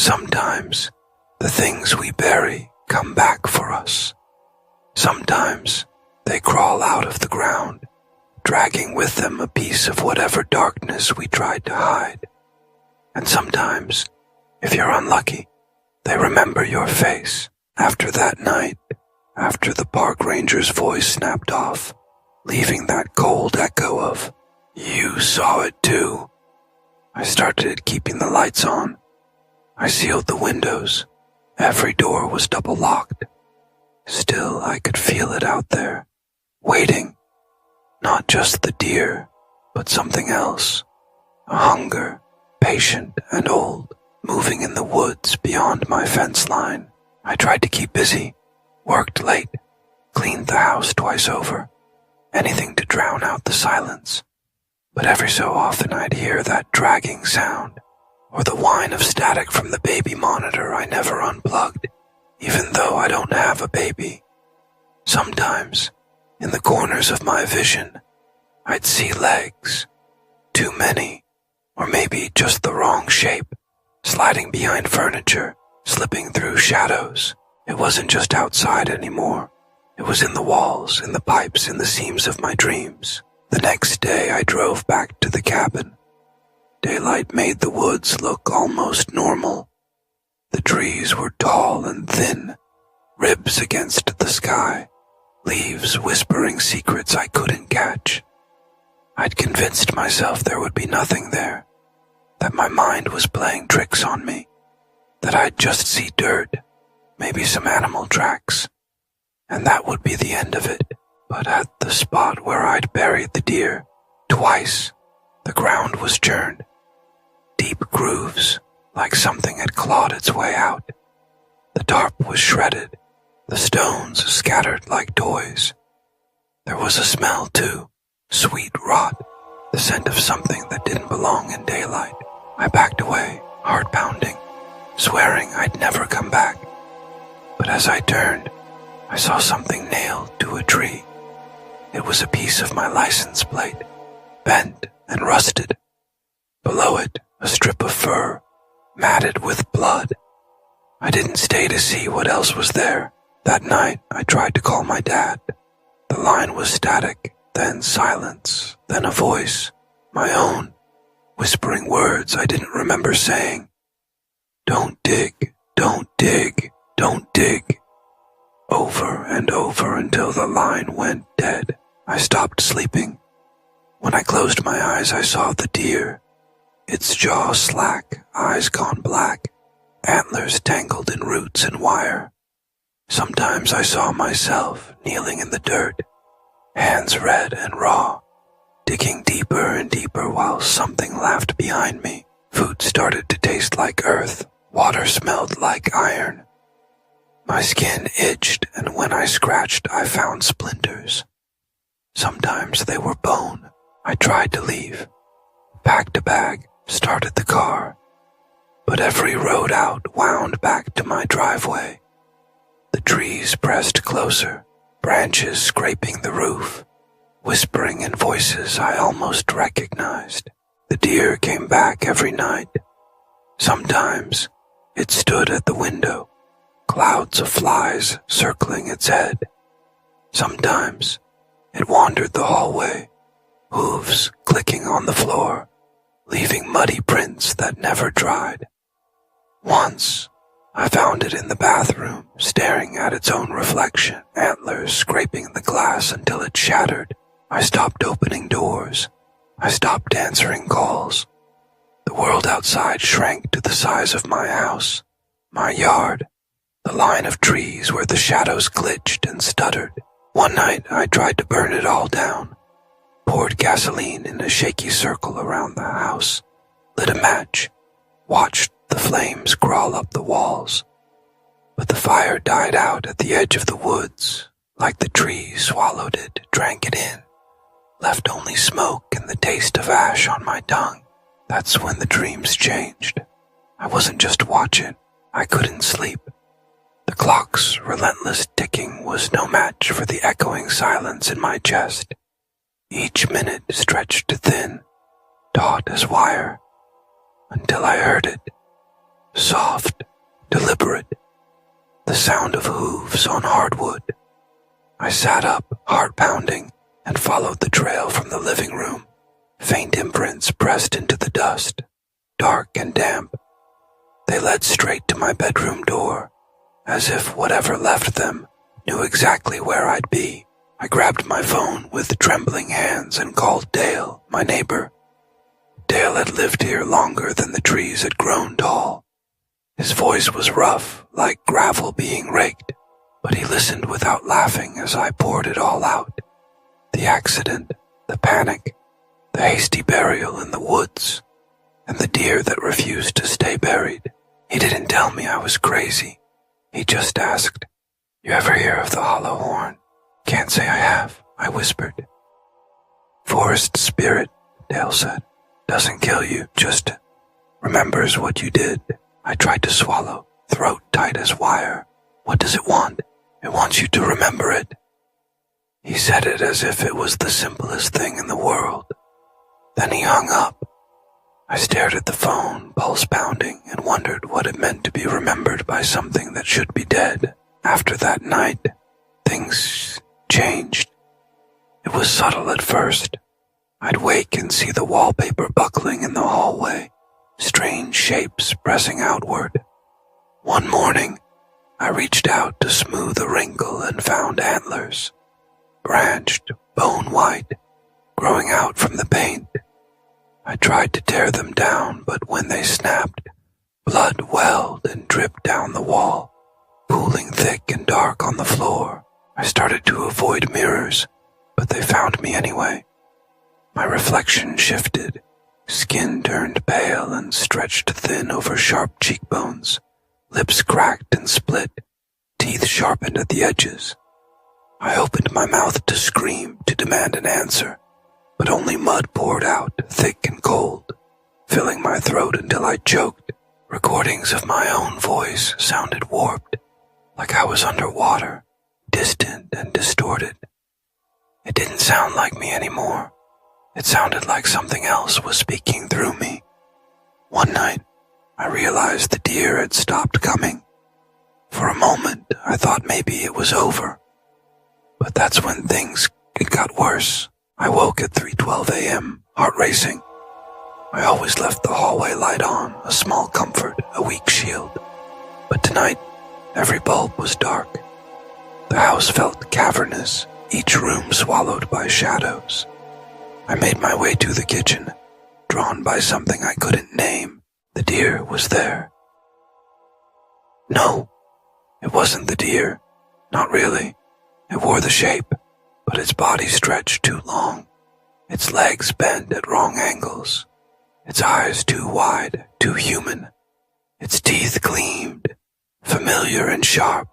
Sometimes the things we bury come back for us. Sometimes they crawl out of the ground, dragging with them a piece of whatever darkness we tried to hide. And sometimes, if you're unlucky, they remember your face after that night, after the park ranger's voice snapped off, leaving that cold echo of, "You saw it too." I started keeping the lights on. I sealed the windows. Every door was double locked. Still, I could feel it out there, waiting. Not just the deer, but something else. A hunger, patient and old, moving in the woods beyond my fence line. I tried to keep busy, worked late, cleaned the house twice over, anything to drown out the silence. But every so often I'd hear that dragging sound, or the whine of static from the baby monitor I never unplugged, even though I don't have a baby. Sometimes, in the corners of my vision, I'd see legs, too many, or maybe just the wrong shape, sliding behind furniture, slipping through shadows. It wasn't just outside anymore. It was in the walls, in the pipes, in the seams of my dreams. The next day I drove back to the cabin. Daylight made the woods look almost normal. The trees were tall and thin, ribs against the sky, leaves whispering secrets I couldn't catch. I'd convinced myself there would be nothing there, that my mind was playing tricks on me, that I'd just see dirt, maybe some animal tracks, and that would be the end of it. But at the spot where I'd buried the deer, twice, the ground was churned. Deep grooves, like something had clawed its way out. The tarp was shredded, the stones scattered like toys. There was a smell too, sweet rot, the scent of something that didn't belong in daylight. I backed away, heart pounding, swearing I'd never come back. But as I turned, I saw something nailed to a tree. It was a piece of my license plate, bent and rusted. Below it, a strip of fur, matted with blood. I didn't stay to see what else was there. That night, I tried to call my dad. The line was static, then silence, then a voice, my own, whispering words I didn't remember saying. "Don't dig, don't dig, don't dig." Over and over until the line went dead. I stopped sleeping. When I closed my eyes, I saw the deer, its jaw slack, eyes gone black, antlers tangled in roots and wire. Sometimes I saw myself kneeling in the dirt, hands red and raw, digging deeper and deeper while something laughed behind me. Food started to taste like earth, water smelled like iron. My skin itched, and when I scratched, I found splinters. Sometimes they were bone. I tried to leave, packed a bag, started the car, but every road out wound back to my driveway. The trees pressed closer, branches scraping the roof, whispering in voices I almost recognized. The deer came back every night. Sometimes it stood at the window, clouds of flies circling its head. Sometimes it wandered the hallway, hooves clicking on the floor, leaving muddy prints that never dried. Once, I found it in the bathroom, staring at its own reflection, antlers scraping the glass until it shattered. I stopped opening doors. I stopped answering calls. The world outside shrank to the size of my house, my yard, the line of trees where the shadows glitched and stuttered. One night, I tried to burn it all down, poured gasoline in a shaky circle around the house, lit a match, watched the flames crawl up the walls. But the fire died out at the edge of the woods, like the trees swallowed it, drank it in, left only smoke and the taste of ash on my tongue. That's when the dreams changed. I wasn't just watching, I couldn't sleep. The clock's relentless ticking was no match for the echoing silence in my chest. Each minute stretched thin, taut as wire, until I heard it. soft, deliberate, the sound of hooves on hardwood. I sat up, heart pounding, and followed the trail from the living room. Faint imprints pressed into the dust, dark and damp. They led straight to my bedroom door, as if whatever left them knew exactly where I'd be. I grabbed my phone with trembling hands and called Dale, my neighbor. Dale had lived here longer than the trees had grown tall. His voice was rough, like gravel being raked, but he listened without laughing as I poured it all out. The accident, the panic, the hasty burial in the woods, and the deer that refused to stay buried. He didn't tell me I was crazy. He just asked, "You ever hear of the hollow horn?" "Can't say I have," I whispered. "Forest spirit," Dale said. "Doesn't kill you, just remembers what you did." I tried to swallow, throat tight as wire. "What does it want?" "It wants you to remember it." He said it as if it was the simplest thing in the world. Then he hung up. I stared at the phone, pulse pounding, and wondered what it meant to be remembered by something that should be dead. After that night, things changed. It was subtle at first. I'd wake and see the wallpaper buckling in the hallway, strange shapes pressing outward. One morning, I reached out to smooth a wrinkle and found antlers, branched, bone-white, growing out from the paint. I tried to tear them down, but when they snapped, blood welled and dripped down the wall, pooling thick and dark on the floor. I started to avoid mirrors, but they found me anyway. My reflection shifted, skin turned pale and stretched thin over sharp cheekbones, lips cracked and split, teeth sharpened at the edges. I opened my mouth to scream, to demand an answer, but only mud poured out, thick and cold, filling my throat until I choked. Recordings of my own voice sounded warped, like I was underwater, distant and distorted. It didn't sound like me anymore. It sounded like something else was speaking through me. One night, I realized the deer had stopped coming. For a moment, I thought maybe it was over. But that's when things got worse. I woke at 3:12 a.m., heart racing. I always left the hallway light on, a small comfort, a weak shield. But tonight, every bulb was dark. The house felt cavernous, each room swallowed by shadows. I made my way to the kitchen, drawn by something I couldn't name. The deer was there. No, it wasn't the deer. Not really. It wore the shape, but its body stretched too long, its legs bent at wrong angles, its eyes too wide, too human. Its teeth gleamed, familiar and sharp,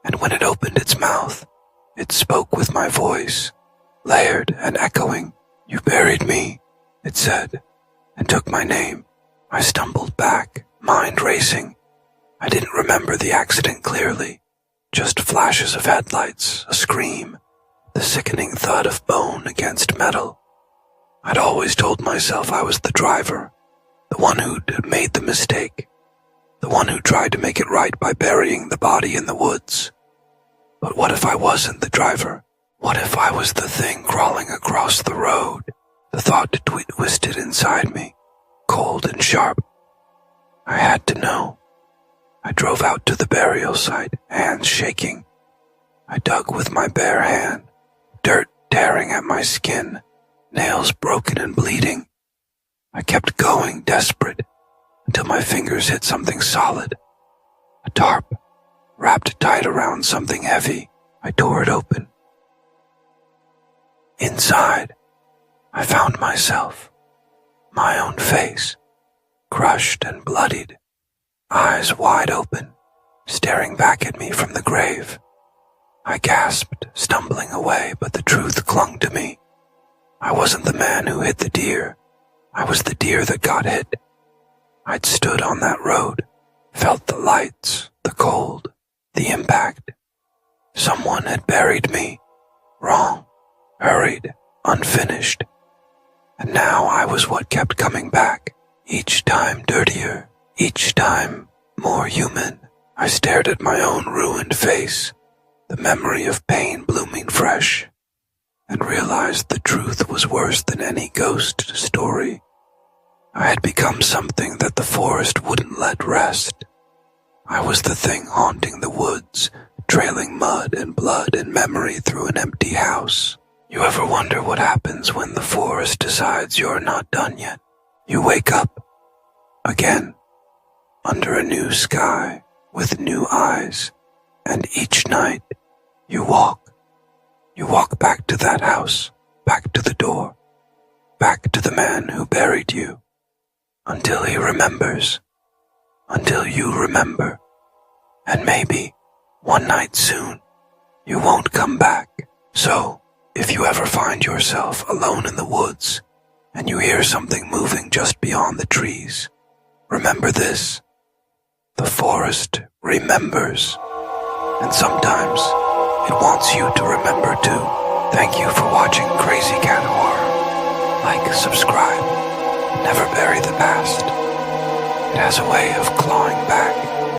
and when it opened its mouth, it spoke with my voice, layered and echoing. "You buried me," it said, and took my name. I stumbled back, mind racing. I didn't remember the accident clearly, just flashes of headlights, a scream, the sickening thud of bone against metal. I'd always told myself I was the driver, the one who'd made the mistake, the one who tried to make it right by burying the body in the woods. But what if I wasn't the driver? What if I was the thing crawling across the road? The thought twisted inside me, cold and sharp. I had to know. I drove out to the burial site, hands shaking. I dug with my bare hand, dirt tearing at my skin, nails broken and bleeding. I kept going, desperate, until my fingers hit something solid. A tarp, wrapped tight around something heavy. I tore it open. Inside, I found myself, my own face, crushed and bloodied, eyes wide open, staring back at me from the grave. I gasped, stumbling away, but the truth clung to me. I wasn't the man who hit the deer. I was the deer that got hit. I'd stood on that road, felt the lights, the cold, the impact. Someone had buried me, wrong, hurried, unfinished. And now I was what kept coming back, each time dirtier, each time more human. I stared at my own ruined face, the memory of pain blooming fresh, and realized the truth was worse than any ghost story. I had become something that the forest wouldn't let rest. I was the thing haunting the woods, trailing mud and blood and memory through an empty house. You ever wonder what happens when the forest decides you're not done yet? You wake up, again, under a new sky, with new eyes, and each night, you walk back to that house, back to the door, back to the man who buried you, until he remembers, until you remember, and maybe, one night soon, you won't come back. So, if you ever find yourself alone in the woods, and you hear something moving just beyond the trees, remember this: the forest remembers, and sometimes it wants you to remember too. Thank you for watching CrazyCat Horror. Like, subscribe, never bury the past. It has a way of clawing back